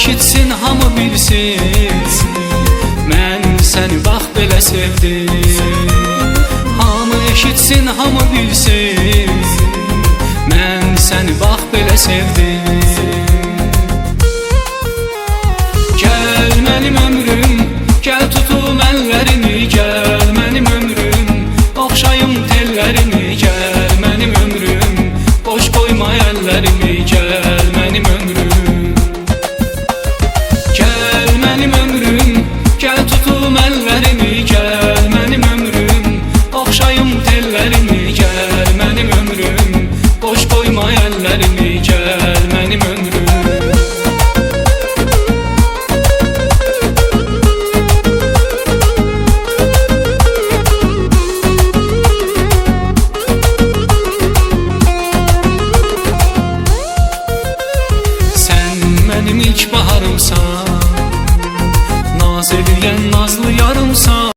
eşitsin, hamı bilsin, mən səni bax belə sevdim. Hamı eşitsin, hamı bilsin, mən səni bax belə sevdim. Gəl mənim ömrüm, gəl tutum əllərini, gəl mənim ömrüm, oxşayım tellərini, gəl mənim ömrüm, boş qoyma əllərimi, gəl